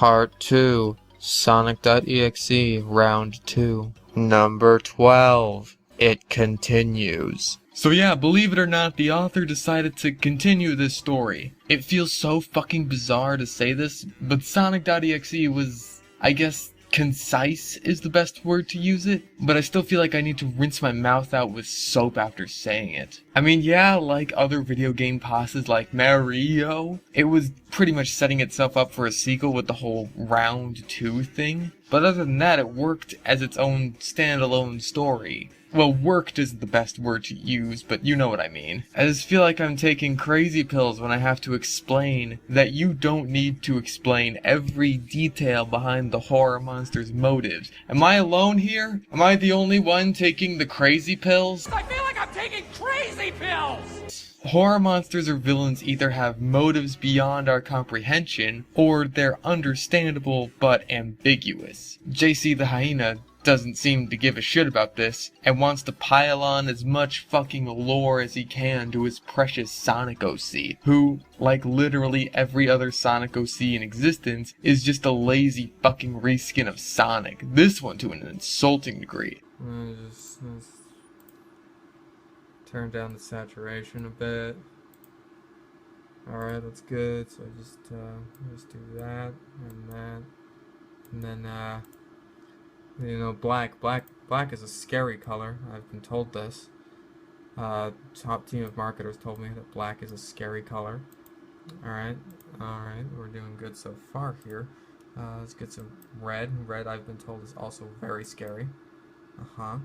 Part 2, Sonic.exe, Round 2. Number 12. It continues. So yeah, believe it or not, the author decided to continue this story. It feels so fucking bizarre to say this, but Sonic.exe was, I guess, concise is the best word to use it, but I still feel like I need to rinse my mouth out with soap after saying it. I mean, yeah, like other video game passes like Mario, it was pretty much setting itself up for a sequel with the whole Round 2 thing, but other than that, it worked as its own standalone story. Well, worked isn't the best word to use, but you know what I mean. I just feel like I'm taking crazy pills when I have to explain that you don't need to explain every detail behind the horror monster's motives. Am I alone here? Am I the only one taking the crazy pills? I feel like I'm taking crazy pills! Horror monsters or villains either have motives beyond our comprehension, or they're understandable but ambiguous. JC the Hyena doesn't seem to give a shit about this, and wants to pile on as much fucking lore as he can to his precious Sonic OC, who, like literally every other Sonic OC in existence, is just a lazy fucking reskin of Sonic, this one to an insulting degree. Just turn down the saturation a bit. Alright, that's good, so just do that, and then, you know, black is a scary color. I've been told this. Top team of marketers told me that black is a scary color. Alright, we're doing good so far here. Let's get some red. Red, I've been told, is also very scary. What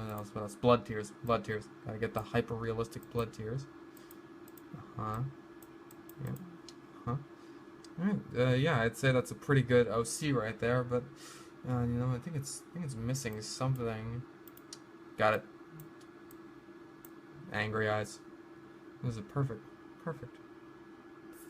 else? Blood tears. Gotta get the hyper-realistic blood tears. Alright, yeah, I'd say that's a pretty good OC right there, but you know, I think it's missing something. Got it. Angry eyes. This is perfect.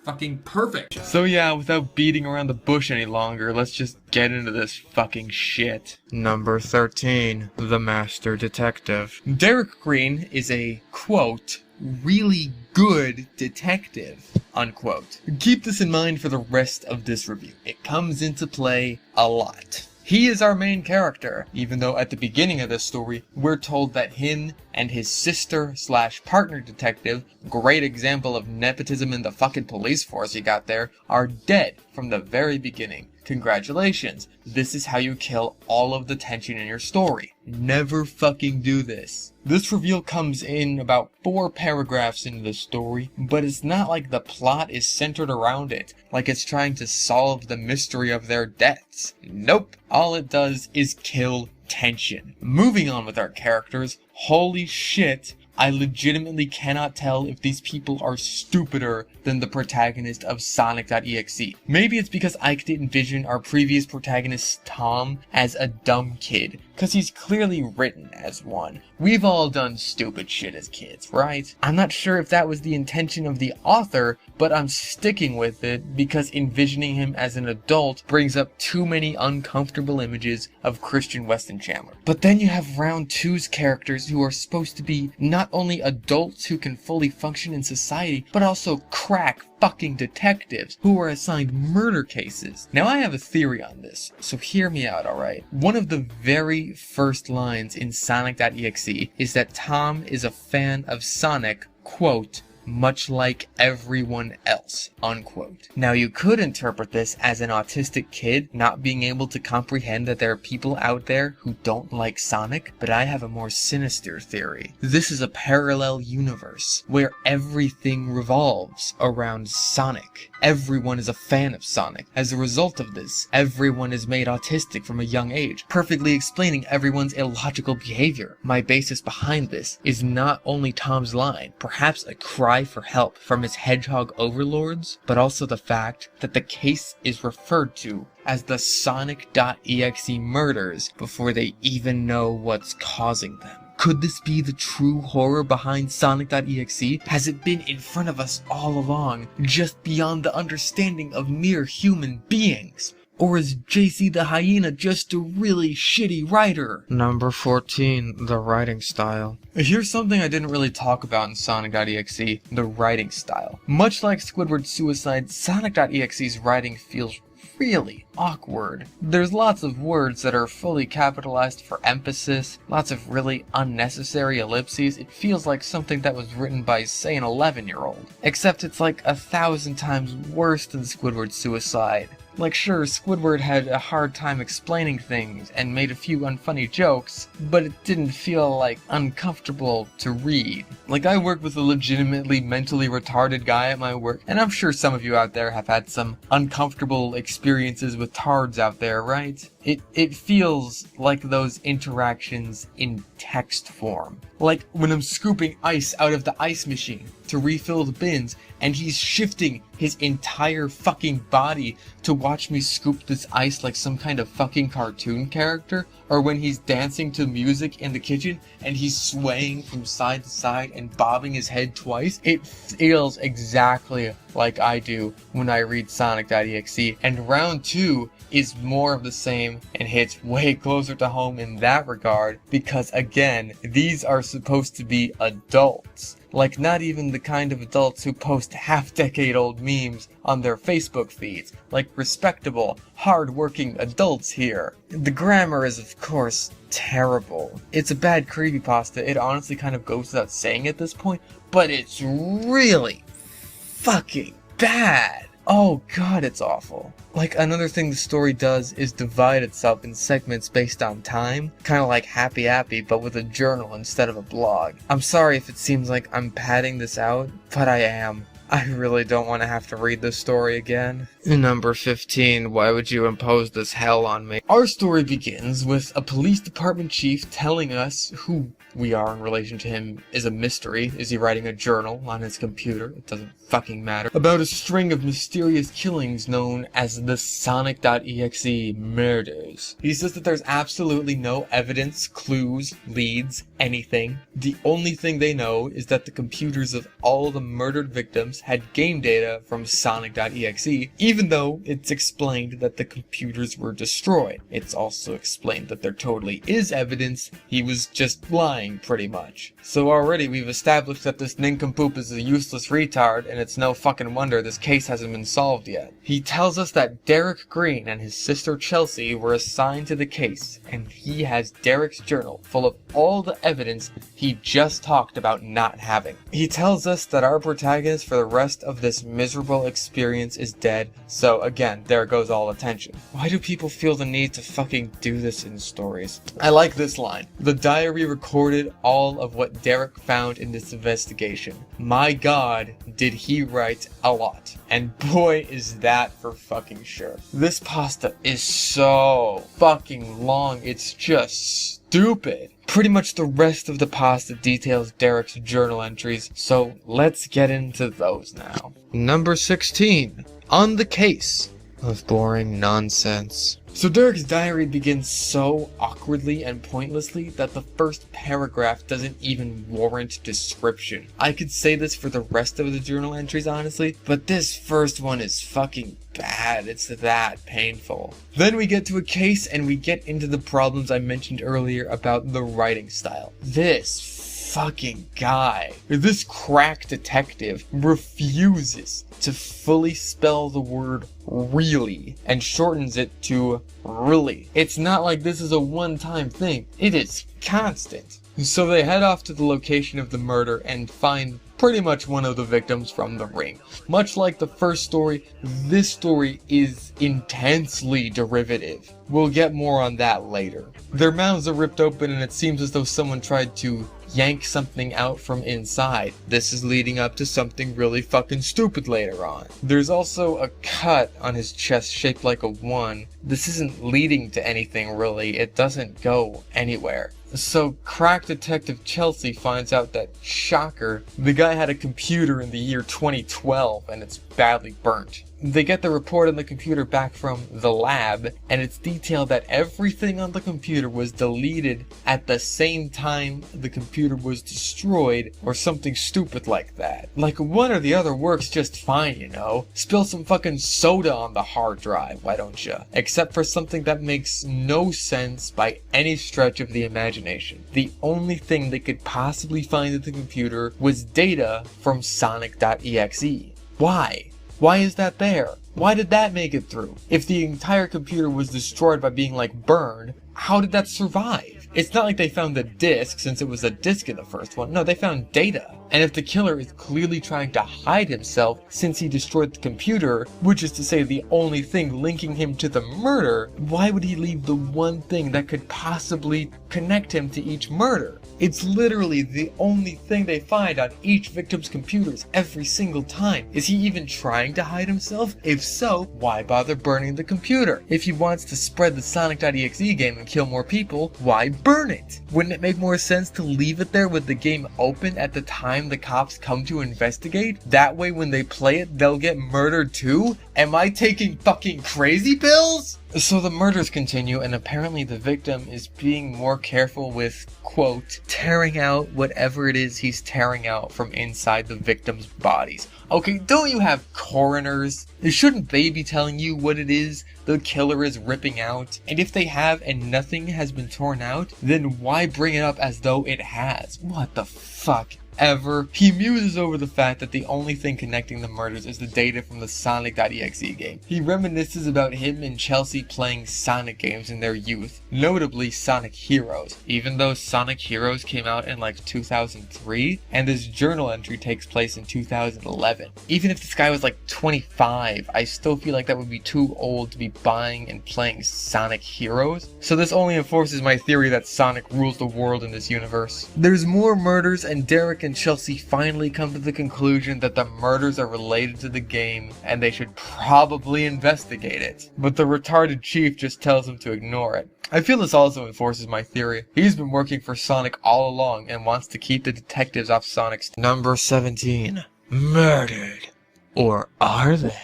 Fucking perfect! So yeah, without beating around the bush any longer, let's just get into this fucking shit. Number 13. The Master Detective. Derek Green is a, quote, really good detective, unquote. Keep this in mind for the rest of this review. It comes into play a lot. He is our main character, even though at the beginning of this story, we're told that him and his sister/partner detective, great example of nepotism in the fucking police force you got there, are dead from the very beginning. Congratulations, this is how you kill all of the tension in your story. Never fucking do this. This reveal comes in about 4 paragraphs into the story, but it's not like the plot is centered around it, like it's trying to solve the mystery of their deaths. Nope, all it does is kill tension. Moving on with our characters, holy shit, I legitimately cannot tell if these people are stupider than the protagonist of Sonic.exe. Maybe it's because I could envision our previous protagonist Tom as a dumb kid, because he's clearly written as one. We've all done stupid shit as kids, right? I'm not sure if that was the intention of the author, but I'm sticking with it because envisioning him as an adult brings up too many uncomfortable images of Christian Weston Chandler. But then you have Round 2's characters who are supposed to be not only adults who can fully function in society, but also crack fucking detectives who are assigned murder cases. Now I have a theory on this, so hear me out, alright? One of the very first lines in Sonic.exe is that Tom is a fan of Sonic, quote, much like everyone else, unquote. Now you could interpret this as an autistic kid not being able to comprehend that there are people out there who don't like Sonic, but I have a more sinister theory. This is a parallel universe where everything revolves around Sonic. Everyone is a fan of Sonic. As a result of this, everyone is made autistic from a young age, perfectly explaining everyone's illogical behavior. My basis behind this is not only Tom's line, perhaps a cry for help from his hedgehog overlords, but also the fact that the case is referred to as the Sonic.exe murders before they even know what's causing them. Could this be the true horror behind Sonic.exe? Has it been in front of us all along, just beyond the understanding of mere human beings? Or is JC the Hyena just a really shitty writer? Number 14. The Writing Style. Here's something I didn't really talk about in Sonic.exe, the writing style. Much like Squidward's suicide, Sonic.exe's writing feels really awkward. There's lots of words that are fully capitalized for emphasis, lots of really unnecessary ellipses. It feels like something that was written by, say, an 11-year-old. Except it's like 1,000 times worse than Squidward's suicide. Like, sure, Squidward had a hard time explaining things and made a few unfunny jokes, but it didn't feel, like, uncomfortable to read. Like, I work with a legitimately mentally retarded guy at my work, and I'm sure some of you out there have had some uncomfortable experiences with tards out there, right? It feels like those interactions in text form. Like when I'm scooping ice out of the ice machine to refill the bins, and he's shifting his entire fucking body to watch me scoop this ice like some kind of fucking cartoon character, or when he's dancing to music in the kitchen and he's swaying from side to side and bobbing his head twice. It feels exactly like I do when I read Sonic.exe, and round 2 is more of the same and hits way closer to home in that regard, because again, these are supposed to be adults. Like, not even the kind of adults who post half-decade-old memes on their Facebook feeds. Like, respectable, hard-working adults here. The grammar is, of course, terrible. It's a bad creepypasta. It honestly kind of goes without saying at this point, but it's really fucking bad. Oh god, it's awful. Like, another thing the story does is divide itself in segments based on time. Kinda like Happy Happy, but with a journal instead of a blog. I'm sorry if it seems like I'm padding this out, but I am. I really don't want to have to read this story again. Number 15, why would you impose this hell on me? Our story begins with a police department chief telling us who we are in relation to him is a mystery. Is he writing a journal on his computer? It doesn't fucking matter. About a string of mysterious killings known as the Sonic.exe murders. He says that there's absolutely no evidence, clues, leads, anything. The only thing they know is that the computers of all the murdered victims had game data from Sonic.exe, even though it's explained that the computers were destroyed. It's also explained that there totally is evidence. He was just lying, pretty much. So already we've established that this nincompoop is a useless retard, and it's no fucking wonder this case hasn't been solved yet. He tells us that Derek Green and his sister Chelsea were assigned to the case, and he has Derek's journal full of all the evidence he just talked about not having. He tells us that our protagonist for the rest of this miserable experience is dead, so again, there goes all attention. Why do people feel the need to fucking do this in stories? I like this line. The diary recorded all of what Derek found in this investigation. My god, did he write a lot. And boy, is that for fucking sure. This pasta is so fucking long, it's just stupid. Pretty much the rest of the pasta details Derek's journal entries, so let's get into those now. Number 16. On the case of boring nonsense. So Derek's diary begins so awkwardly and pointlessly that the first paragraph doesn't even warrant description. I could say this for the rest of the journal entries, honestly, but this first one is fucking bad. It's that painful. Then we get to a case and we get into the problems I mentioned earlier about the writing style. This fucking guy, this crack detective, refuses to fully spell the word really and shortens it to really. It's not like this is a one-time thing. It is constant. So they head off to the location of the murder and find pretty much one of the victims from the ring. Much like the first story, this story is intensely derivative. We'll get more on that later. Their mouths are ripped open and it seems as though someone tried to yank something out from inside. This is leading up to something really fucking stupid later on. There's also a cut on his chest shaped like a 1. This isn't leading to anything really. It doesn't go anywhere. So crack detective Chelsea finds out that, shocker, the guy had a computer in the year 2012 and it's badly burnt. They get the report on the computer back from the lab, and it's detailed that everything on the computer was deleted at the same time the computer was destroyed, or something stupid like that. Like, one or the other works just fine, you know? Spill some fucking soda on the hard drive, why don't ya? Except for something that makes no sense by any stretch of the imagination. The only thing they could possibly find in the computer was data from Sonic.exe. Why? Why is that there? Why did that make it through? If the entire computer was destroyed by being like burned, how did that survive? It's not like they found the disk, since it was a disk in the first one. No, they found data. And if the killer is clearly trying to hide himself since he destroyed the computer, which is to say the only thing linking him to the murder, why would he leave the one thing that could possibly connect him to each murder? It's literally the only thing they find on each victim's computers every single time. Is he even trying to hide himself? If so, why bother burning the computer? If he wants to spread the Sonic.exe game and kill more people, why burn it? Wouldn't it make more sense to leave it there with the game open at the time the cops come to investigate? That way when they play it, they'll get murdered too? Am I taking fucking crazy pills? So the murders continue, and apparently the victim is being more careful with, quote, tearing out whatever it is he's tearing out from inside the victim's bodies. Okay, don't you have coroners? Shouldn't they be telling you what it is the killer is ripping out? And if they have and nothing has been torn out, then why bring it up as though it has? What the fuck ever? He muses over the fact that the only thing connecting the murders is the data from the Sonic.exe game. He reminisces about him and Chelsea playing Sonic games in their youth, notably Sonic Heroes, even though Sonic Heroes came out in like 2003, and this journal entry takes place in 2011. Even if this guy was like 25, I still feel like that would be too old to be buying and playing Sonic Heroes, so this only enforces my theory that Sonic rules the world in this universe. There's more murders, and Derek and Chelsea finally come to the conclusion that the murders are related to the game and they should probably investigate it. But the retarded chief just tells them to ignore it. I feel this also enforces my theory. He's been working for Sonic all along and wants to keep the detectives off Sonic's. Number 17. Murdered. Or are they?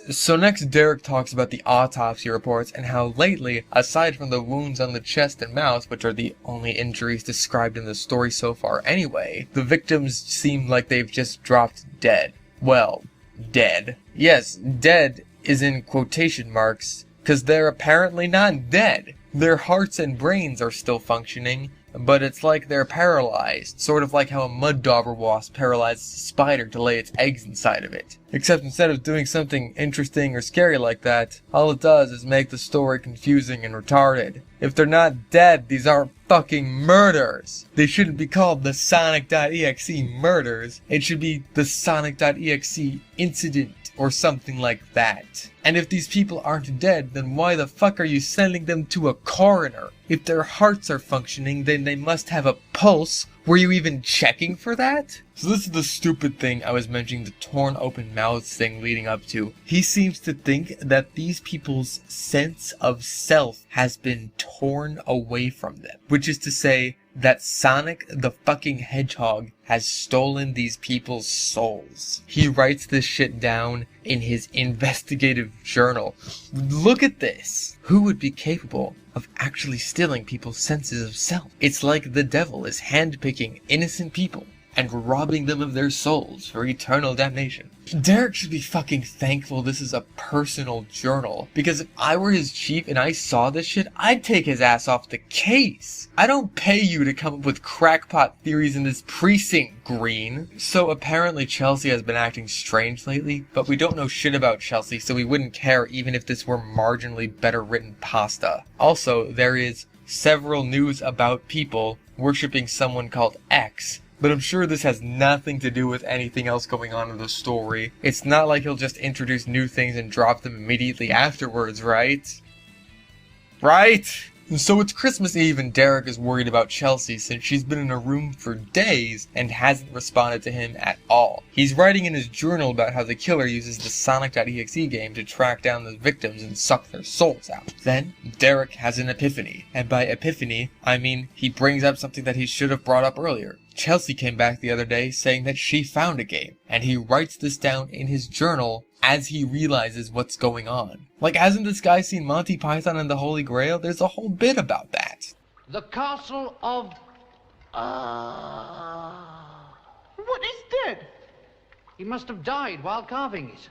So next, Derek talks about the autopsy reports and how lately, aside from the wounds on the chest and mouth, which are the only injuries described in the story so far anyway, the victims seem like they've just dropped dead. Well, dead. Yes, dead is in quotation marks, because they're apparently not dead. Their hearts and brains are still functioning, but it's like they're paralyzed, sort of like how a mud dauber wasp paralyzes a spider to lay its eggs inside of it. Except instead of doing something interesting or scary like that, all it does is make the story confusing and retarded. If they're not dead, these aren't fucking murders. They shouldn't be called the Sonic.exe murders. It should be the Sonic.exe incident or something like that. And if these people aren't dead, then why the fuck are you sending them to a coroner? If their hearts are functioning, then they must have a pulse. Were you even checking for that? So this is the stupid thing I was mentioning, the torn open mouths thing leading up to. He seems to think that these people's sense of self has been torn away from them. Which is to say that Sonic the fucking Hedgehog has stolen these people's souls. He writes this shit down in his investigative journal. Look at this. Who would be capable of actually stealing people's senses of self? It's like the devil is handpicking innocent people and robbing them of their souls for eternal damnation. Derek should be fucking thankful this is a personal journal, because if I were his chief and I saw this shit, I'd take his ass off the case. I don't pay you to come up with crackpot theories in this precinct, Green. So apparently Chelsea has been acting strange lately, but we don't know shit about Chelsea, so we wouldn't care even if this were marginally better written pasta. Also, there is several news about people worshipping someone called X, but I'm sure this has nothing to do with anything else going on in the story. It's not like he'll just introduce new things and drop them immediately afterwards, right? Right? So it's Christmas Eve and Derek is worried about Chelsea since she's been in a room for days and hasn't responded to him at all. He's writing in his journal about how the killer uses the Sonic.exe game to track down the victims and suck their souls out. Then, Derek has an epiphany. And by epiphany, I mean he brings up something that he should have brought up earlier. Chelsea came back the other day saying that she found a game, and he writes this down in his journal as he realizes what's going on. Like, hasn't this guy seen Monty Python and the Holy Grail? There's a whole bit about that. The castle of... What is dead? He must have died while carving it.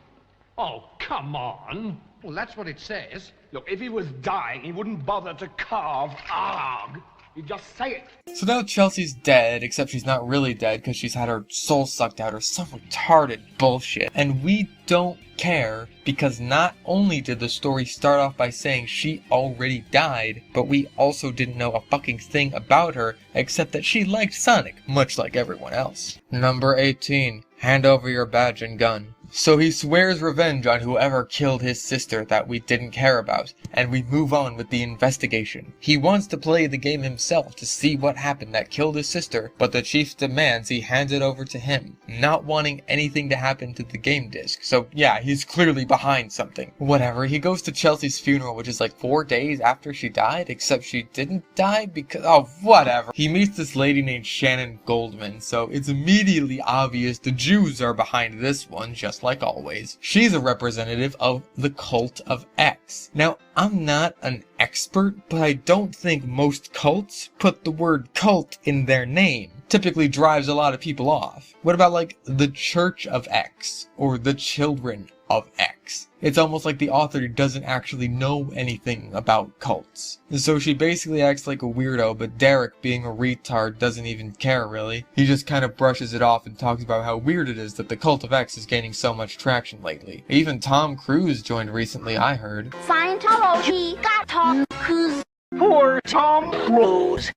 Oh, come on. Well, that's what it says. Look, if he was dying, he wouldn't bother to carve Arg. You just say it. So now Chelsea's dead, except she's not really dead because she's had her soul sucked out or some retarded bullshit. And we don't care because not only did the story start off by saying she already died, but we also didn't know a fucking thing about her except that she liked Sonic, much like everyone else. Number 18. Hand over your badge and gun. So he swears revenge on whoever killed his sister that we didn't care about, and we move on with the investigation. He wants to play the game himself to see what happened that killed his sister, but the chief demands he hands it over to him, not wanting anything to happen to the game disc. So yeah, he's clearly behind something. Whatever, he goes to Chelsea's funeral, which is like 4 days after she died, except she didn't die because, oh, whatever. He meets this lady named Shannon Goldman, so it's immediately obvious the Jews are behind this one, just like always. She's a representative of the Cult of X. Now, I'm not an expert, but I don't think most cults put the word cult in their name. Typically drives a lot of people off. What about like the Church of X or the Children of X? It's almost like the author doesn't actually know anything about cults. So she basically acts like a weirdo, but Derek, being a retard, doesn't even care really. He just kind of brushes it off and talks about how weird it is that the Cult of X is gaining so much traction lately. Even Tom Cruise joined recently, I heard. Scientology got Tom Cruise. Poor Tom Cruise.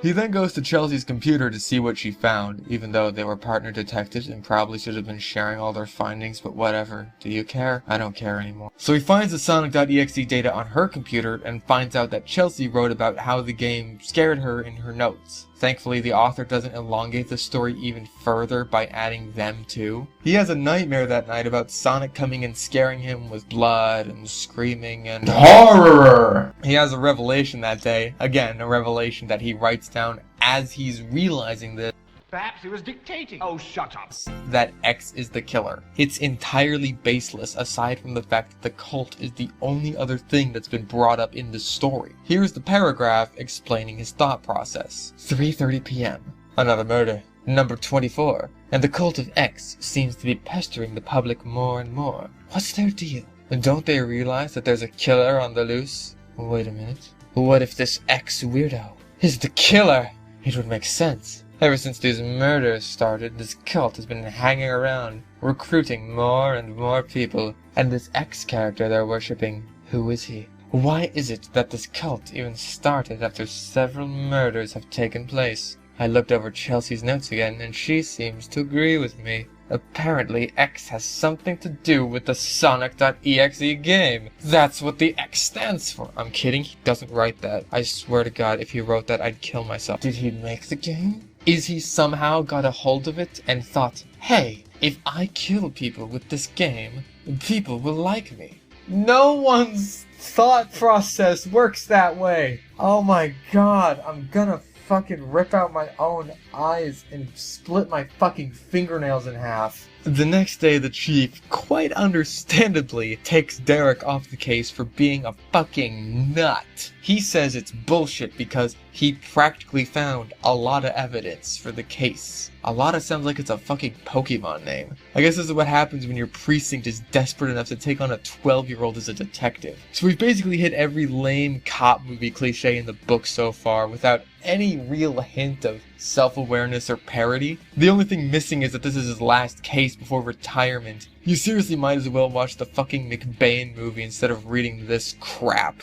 He then goes to Chelsea's computer to see what she found, even though they were partner detectives and probably should have been sharing all their findings, but whatever. Do you care? I don't care anymore. So he finds the Sonic.exe data on her computer and finds out that Chelsea wrote about how the game scared her in her notes. Thankfully, the author doesn't elongate the story even further by adding them too. He has a nightmare that night about Sonic coming and scaring him with blood and screaming and horror. He has a revelation that day. Again, a revelation that he writes down as he's realizing this. Perhaps he was dictating. Oh, shut up. That X is the killer. It's entirely baseless aside from the fact that the cult is the only other thing that's been brought up in the story. Here's the paragraph explaining his thought process. 3:30 p.m. Another murder. Number 24. And the cult of X seems to be pestering the public more and more. What's their deal? And don't they realize that there's a killer on the loose? Wait a minute. What if this X weirdo is the killer? It would make sense. Ever since these murders started, this cult has been hanging around, recruiting more and more people. And this X character they're worshipping, who is he? Why is it that this cult even started after several murders have taken place? I looked over Chelsea's notes again, and she seems to agree with me. Apparently, X has something to do with the Sonic.exe game. That's what the X stands for. I'm kidding, he doesn't write that. I swear to God, if he wrote that, I'd kill myself. Did he make the game? Is he somehow got a hold of it and thought, hey, if I kill people with this game, people will like me? No one's thought process works that way. Oh my God, I'm gonna fucking rip out my own eyes and split my fucking fingernails in half. The next day, the chief, quite understandably, takes Derek off the case for being a fucking nut. He says it's bullshit because he practically found a lot of evidence for the case. A lot sounds like it's a fucking Pokemon name. I guess this is what happens when your precinct is desperate enough to take on a 12-year-old as a detective. So we've basically hit every lame cop movie cliche in the book so far without any real hint of self-awareness or parody. The only thing missing is that this is his last case before retirement. You seriously might as well watch the fucking McBain movie instead of reading this crap.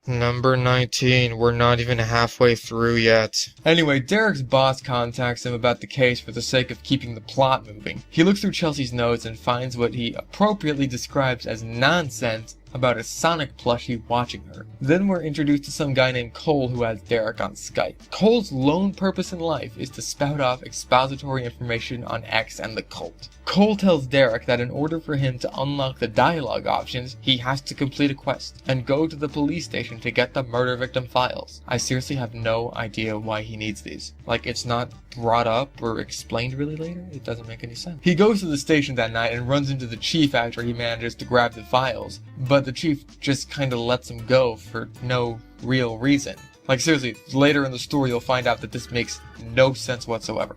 Number 19, we're not even halfway through yet. Anyway, Derek's boss contacts him about the case for the sake of keeping the plot moving. He looks through Chelsea's notes and finds what he appropriately describes as nonsense about a Sonic plushie watching her. Then we're introduced to some guy named Cole who has Derek on Skype. Cole's lone purpose in life is to spout off expository information on X and the cult. Cole tells Derek that in order for him to unlock the dialogue options, he has to complete a quest and go to the police station to get the murder victim files. I seriously have no idea why he needs these. Like, it's not brought up or explained really later? It doesn't make any sense. He goes to the station that night and runs into the chief after he manages to grab the files, but the chief just kinda lets him go for no real reason. Like seriously, later in the story you'll find out that this makes no sense whatsoever.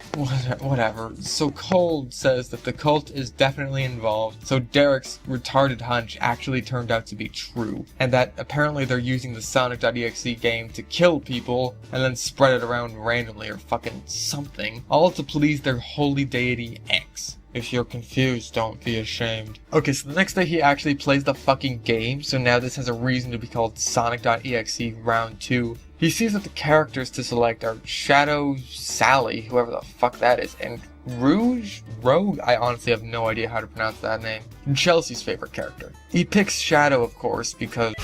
Whatever. So Cole says that the cult is definitely involved, so Derek's retarded hunch actually turned out to be true, and that apparently they're using the Sonic.exe game to kill people and then spread it around randomly or fucking something, all to please their holy deity X. If you're confused, don't be ashamed. Okay, so the next day he actually plays the fucking game, so now this has a reason to be called Sonic.exe Round 2. He sees that the characters to select are Shadow, Sally, whoever the fuck that is, and Rogue? I honestly have no idea how to pronounce that name. And Chelsea's favorite character. He picks Shadow, of course, because...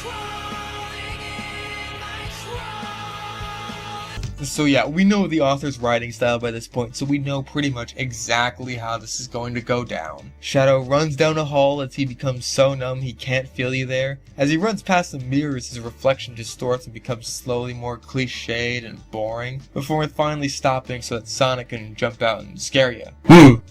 So yeah, we know the author's writing style by this point, so we know pretty much exactly how this is going to go down. Shadow runs down a hall as he becomes so numb he can't feel you there. As he runs past the mirrors, his reflection distorts and becomes slowly more cliched and boring, before finally stopping so that Sonic can jump out and scare you.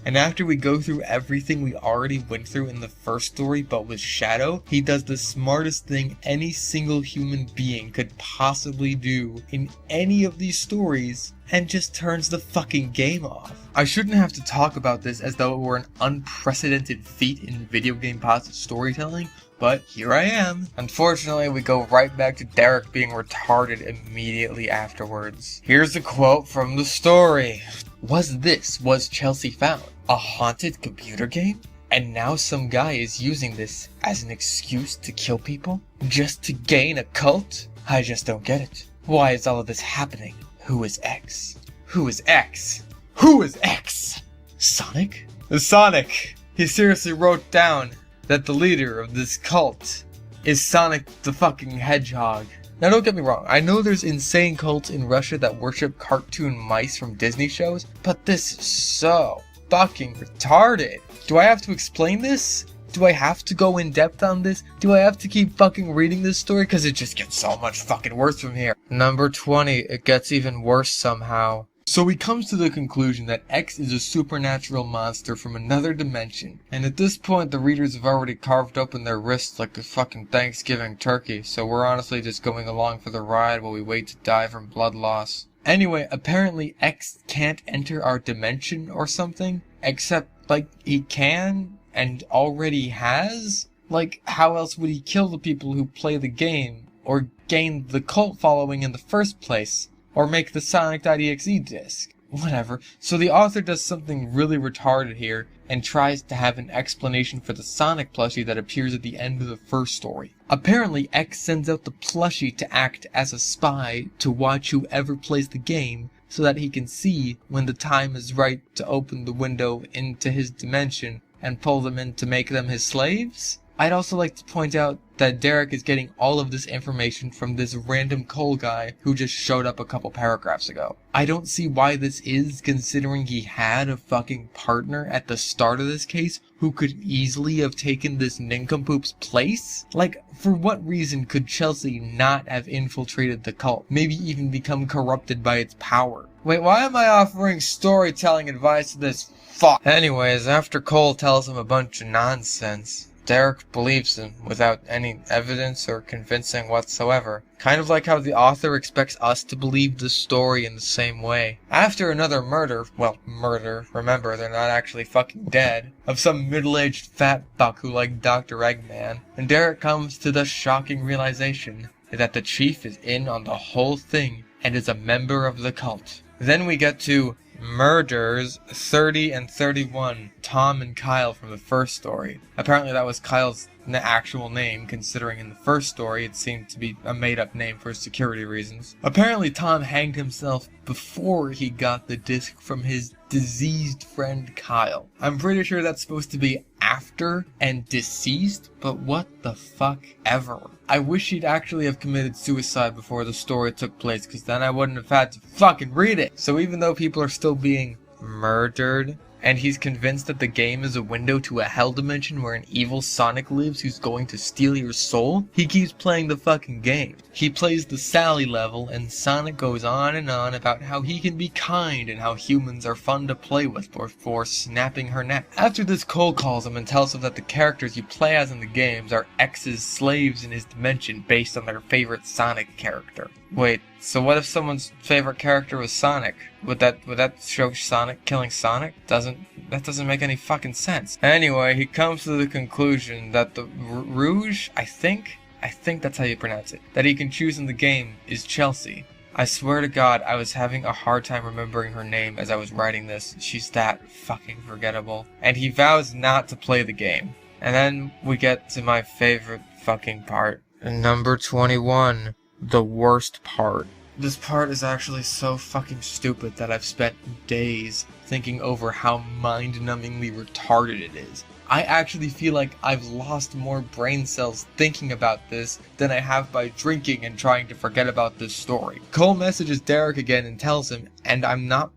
And after we go through everything we already went through in the first story, but with Shadow, he does the smartest thing any single human being could possibly do in any of these stories, and just turns the fucking game off. I shouldn't have to talk about this as though it were an unprecedented feat in video game positive storytelling, but here I am. Unfortunately, we go right back to Derek being retarded immediately afterwards. Here's a quote from the story. Was Chelsea found? A haunted computer game? And now some guy is using this as an excuse to kill people? Just to gain a cult? I just don't get it. Why is all of this happening? Who is X? Who is X? Who is X? Sonic? Sonic! He seriously wrote down that the leader of this cult is Sonic the fucking Hedgehog. Now don't get me wrong, I know there's insane cults in Russia that worship cartoon mice from Disney shows, but this is so fucking retarded. Do I have to explain this? Do I have to go in depth on this? Do I have to keep fucking reading this story? Cause it just gets so much fucking worse from here. Number 20, it gets even worse somehow. So he comes to the conclusion that X is a supernatural monster from another dimension, and at this point the readers have already carved open their wrists like a fucking Thanksgiving turkey, so we're honestly just going along for the ride while we wait to die from blood loss. Anyway, apparently X can't enter our dimension or something, except, like, he can, and already has? Like, how else would he kill the people who play the game, or gain the cult following in the first place? Or make the Sonic.exe disc. Whatever. So the author does something really retarded here, and tries to have an explanation for the Sonic plushie that appears at the end of the first story. Apparently, X sends out the plushie to act as a spy to watch whoever plays the game, so that he can see when the time is right to open the window into his dimension and pull them in to make them his slaves? I'd also like to point out that Derek is getting all of this information from this random Cole guy who just showed up a couple paragraphs ago. I don't see why this is, considering he had a fucking partner at the start of this case who could easily have taken this nincompoop's place. Like, for what reason could Chelsea not have infiltrated the cult, maybe even become corrupted by its power? Wait, why am I offering storytelling advice to this fuck? Anyways, after Cole tells him a bunch of nonsense, Derek believes him without any evidence or convincing whatsoever. Kind of like how the author expects us to believe the story in the same way. After another murder, remember they're not actually fucking dead, of some middle-aged fat fuck who liked Dr. Eggman, and Derek comes to the shocking realization that the chief is in on the whole thing and is a member of the cult. Then we get to Murders 30 and 31, Tom and Kyle from the first story. Apparently that was Kyle's actual name, considering in the first story it seemed to be a made-up name for security reasons. Apparently Tom hanged himself before he got the disc from his diseased friend Kyle. I'm pretty sure that's supposed to be after and deceased, but what the fuck ever. I wish he'd actually have committed suicide before the story took place, because then I wouldn't have had to fucking read it. So even though people are still being murdered, and he's convinced that the game is a window to a hell dimension where an evil Sonic lives who's going to steal your soul, he keeps playing the fucking game. He plays the Sally level, and Sonic goes on and on about how he can be kind and how humans are fun to play with before snapping her neck. After this, Cole calls him and tells him that the characters you play as in the games are X's slaves in his dimension based on their favorite Sonic character. Wait, so what if someone's favorite character was Sonic? Would that show Sonic killing Sonic? That doesn't make any fucking sense. Anyway, he comes to the conclusion that the Rouge, I think that's how you pronounce it, that he can choose in the game is Chelsea. I swear to God, I was having a hard time remembering her name as I was writing this. She's that fucking forgettable. And he vows not to play the game. And then we get to my favorite fucking part. Number 21. The worst part. This part is actually so fucking stupid that I've spent days thinking over how mind-numbingly retarded it is. I actually feel like I've lost more brain cells thinking about this than I have by drinking and trying to forget about this story. Cole messages Derek again and tells him, and I'm not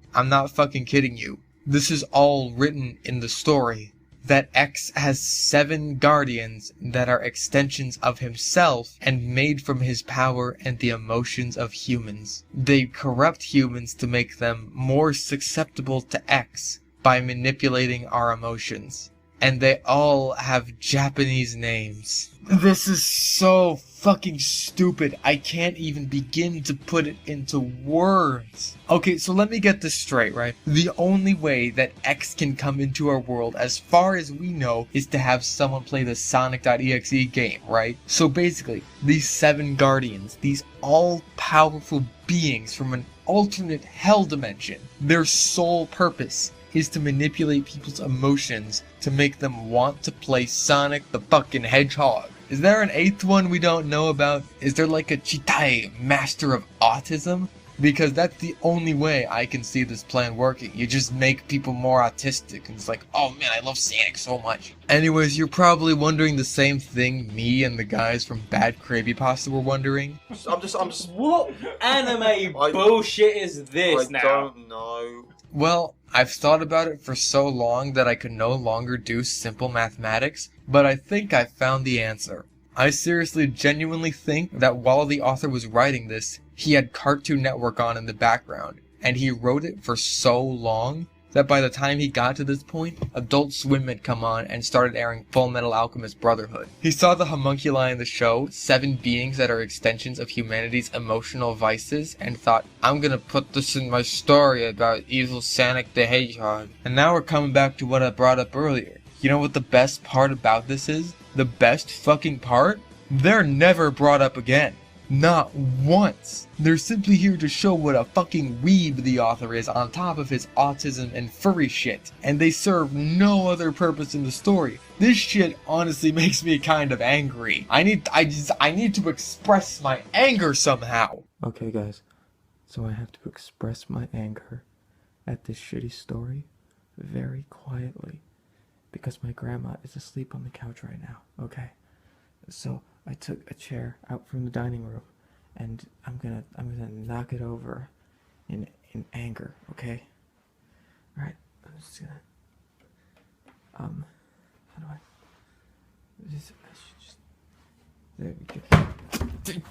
fucking kidding you, this is all written in the story, that X has 7 guardians that are extensions of himself and made from his power and the emotions of humans. They corrupt humans to make them more susceptible to X by manipulating our emotions. And they all have Japanese names. This is so fucking stupid. I can't even begin to put it into words. Okay, so let me get this straight, right? The only way that X can come into our world, as far as we know, is to have someone play the Sonic.exe game, right? So basically, these 7 guardians, these all-powerful beings from an alternate hell dimension, their sole purpose is to manipulate people's emotions to make them want to play Sonic the fucking Hedgehog. Is there an 8th one we don't know about? Is there like a Chitai, master of autism? Because that's the only way I can see this plan working. You just make people more autistic and it's like, oh man, I love Sonic so much. Anyways, you're probably wondering the same thing me and the guys from Bad Creepypasta were wondering. I'm just. What anime bullshit is this now? I don't know. Well, I've thought about it for so long that I could no longer do simple mathematics, but I think I found the answer. I seriously, genuinely think that while the author was writing this, he had Cartoon Network on in the background, and he wrote it for so long that by the time he got to this point, Adult Swim had come on and started airing Full Metal Alchemist Brotherhood. He saw the homunculi in the show, 7 beings that are extensions of humanity's emotional vices, and thought, I'm gonna put this in my story about evil Sonic the Hedgehog. And now we're coming back to what I brought up earlier. You know what the best part about this is? The best fucking part? They're never brought up again. Not once. They're simply here to show what a fucking weeb the author is on top of his autism and furry shit. And they serve no other purpose in the story. This shit honestly makes me kind of angry. I need to express my anger somehow. Okay guys, so I have to express my anger at this shitty story very quietly because my grandma is asleep on the couch right now, okay? So I took a chair out from the dining room, and I'm gonna knock it over in anger. Okay. All right. Let's do that. How do I? I should just. There we go.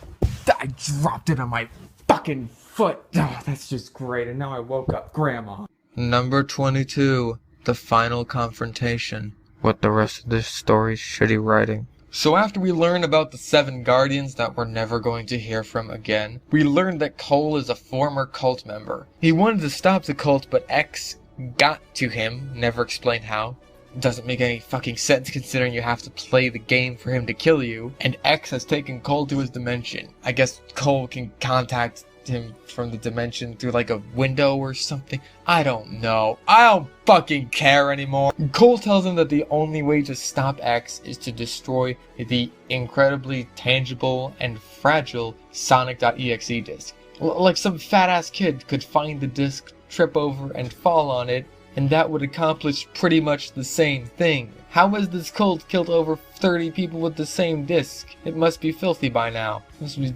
I dropped it on my fucking foot. Oh, that's just great. And now I woke up Grandma. Number 22. The Final Confrontation. With the rest of this story's shitty writing. So after we learn about the 7 guardians that we're never going to hear from again, we learn that Cole is a former cult member. He wanted to stop the cult, but X got to him, never explained how. Doesn't make any fucking sense considering you have to play the game for him to kill you. And X has taken Cole to his dimension. I guess Cole can contact him from the dimension through like a window or something. I don't know. I don't fucking care anymore. Cole tells him that the only way to stop X is to destroy the incredibly tangible and fragile Sonic.exe disc. Like some fat ass kid could find the disc, trip over and fall on it, and that would accomplish pretty much the same thing. How has this cult killed over 30 people with the same disc? It must be filthy by now. It must be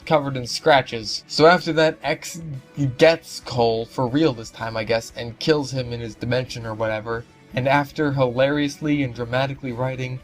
covered in scratches. So after that, X gets Cole, for real this time I guess, and kills him in his dimension or whatever. And after hilariously and dramatically writing,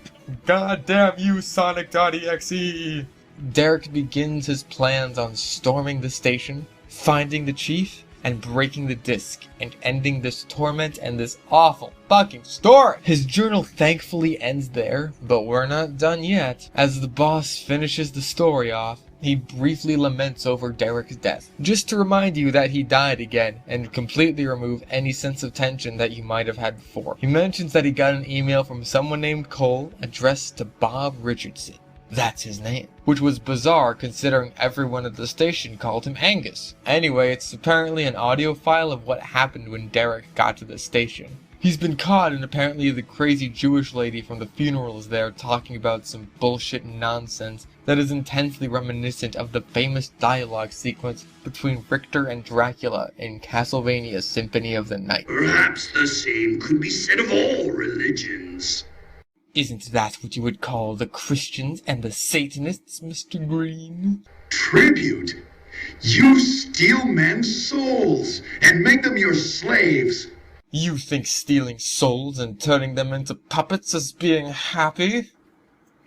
"God damn you, Sonic.exe!" Derek begins his plans on storming the station, finding the chief, and breaking the disc, and ending this torment and this awful fucking story. His journal thankfully ends there, but we're not done yet. As the boss finishes the story off, he briefly laments over Derek's death, just to remind you that he died again and completely remove any sense of tension that you might have had before. He mentions that he got an email from someone named Cole addressed to Bob Richardson. That's his name. Which was bizarre considering everyone at the station called him Angus. Anyway, it's apparently an audio file of what happened when Derek got to the station. He's been caught, and apparently the crazy Jewish lady from the funeral is there talking about some bullshit nonsense that is intensely reminiscent of the famous dialogue sequence between Richter and Dracula in Castlevania Symphony of the Night. Perhaps the same could be said of all religions. Isn't that what you would call the Christians and the Satanists, Mr. Green? Tribute! You steal men's souls and make them your slaves. You think stealing souls and turning them into puppets is being happy?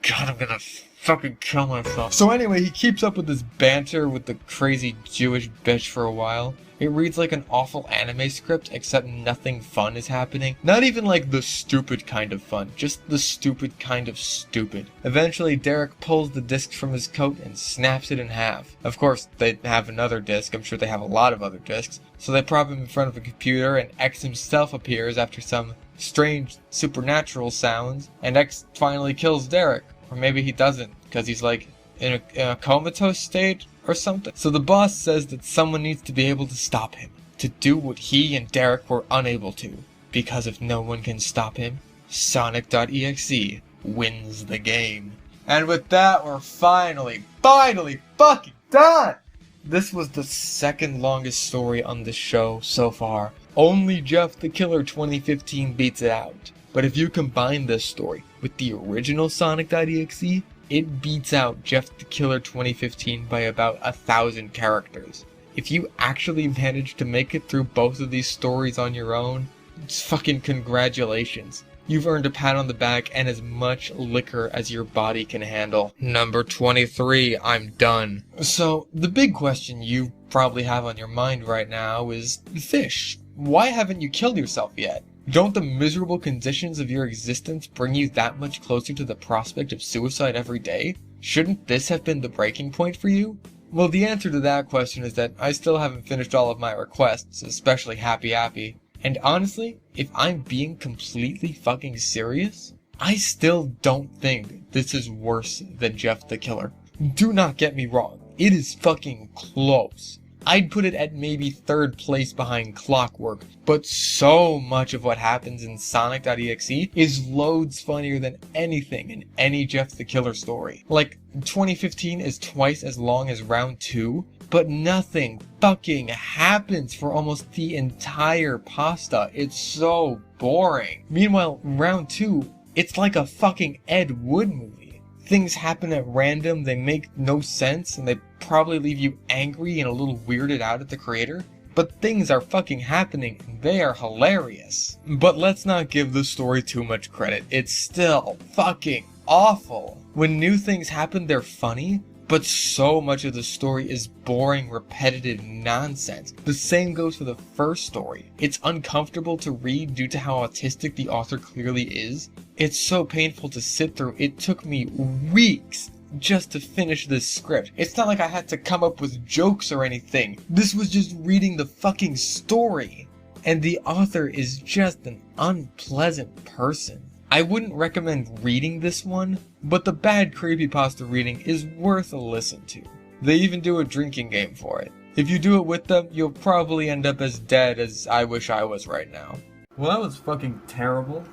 God, I'm gonna fucking kill myself. So anyway, he keeps up with this banter with the crazy Jewish bitch for a while. It reads like an awful anime script, except nothing fun is happening. Not even like the stupid kind of fun, just the stupid kind of stupid. Eventually, Derek pulls the disc from his coat and snaps it in half. Of course, they have another disc. I'm sure they have a lot of other discs. So they prop him in front of a computer, and X himself appears after some strange supernatural sounds, and X finally kills Derek. Or maybe he doesn't, because he's like in a comatose state or something. So the boss says that someone needs to be able to stop him, to do what he and Derek were unable to, because if no one can stop him, Sonic.exe wins the game. And with that, we're finally fucking done! This was the second longest story on the show so far. Only Jeff the Killer 2015 beats it out. But if you combine this story with the original Sonic.exe, it beats out Jeff the Killer 2015 by about 1,000 characters. If you actually managed to make it through both of these stories on your own, it's fucking congratulations. You've earned a pat on the back and as much liquor as your body can handle. Number 23, I'm done. So, the big question you probably have on your mind right now is, Fish, why haven't you killed yourself yet? Don't the miserable conditions of your existence bring you that much closer to the prospect of suicide every day? Shouldn't this have been the breaking point for you? Well, the answer to that question is that I still haven't finished all of my requests, especially Happy. And honestly, if I'm being completely fucking serious, I still don't think this is worse than Jeff the Killer. Do not get me wrong, it is fucking close. I'd put it at maybe 3rd place behind Clockwork, but so much of what happens in Sonic.exe is loads funnier than anything in any Jeff the Killer story. Like, 2015 is twice as long as round 2, but nothing fucking happens for almost the entire pasta. It's so boring. Meanwhile, round 2, it's like a fucking Ed Wood movie. Things happen at random, they make no sense, and they probably leave you angry and a little weirded out at the creator. But things are fucking happening, and they are hilarious. But let's not give the story too much credit. It's still fucking awful. When new things happen, they're funny, but so much of the story is boring, repetitive nonsense. The same goes for the first story. It's uncomfortable to read due to how autistic the author clearly is. It's so painful to sit through. It took me weeks just to finish this script. It's not like I had to come up with jokes or anything. This was just reading the fucking story. And the author is just an unpleasant person. I wouldn't recommend reading this one, but the bad creepypasta reading is worth a listen to. They even do a drinking game for it. If you do it with them, you'll probably end up as dead as I wish I was right now. Well, that was fucking terrible.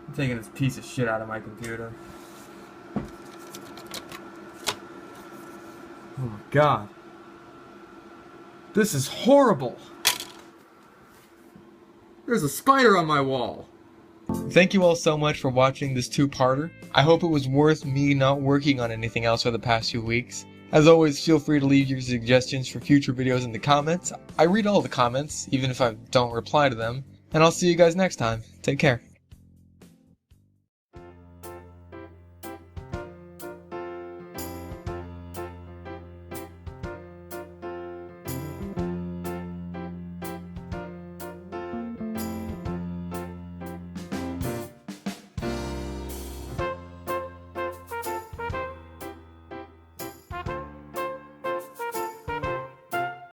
I'm taking this piece of shit out of my computer. Oh my god. This is horrible! There's a spider on my wall! Thank you all so much for watching this 2-parter. I hope it was worth me not working on anything else for the past few weeks. As always, feel free to leave your suggestions for future videos in the comments. I read all the comments, even if I don't reply to them. And I'll see you guys next time. Take care.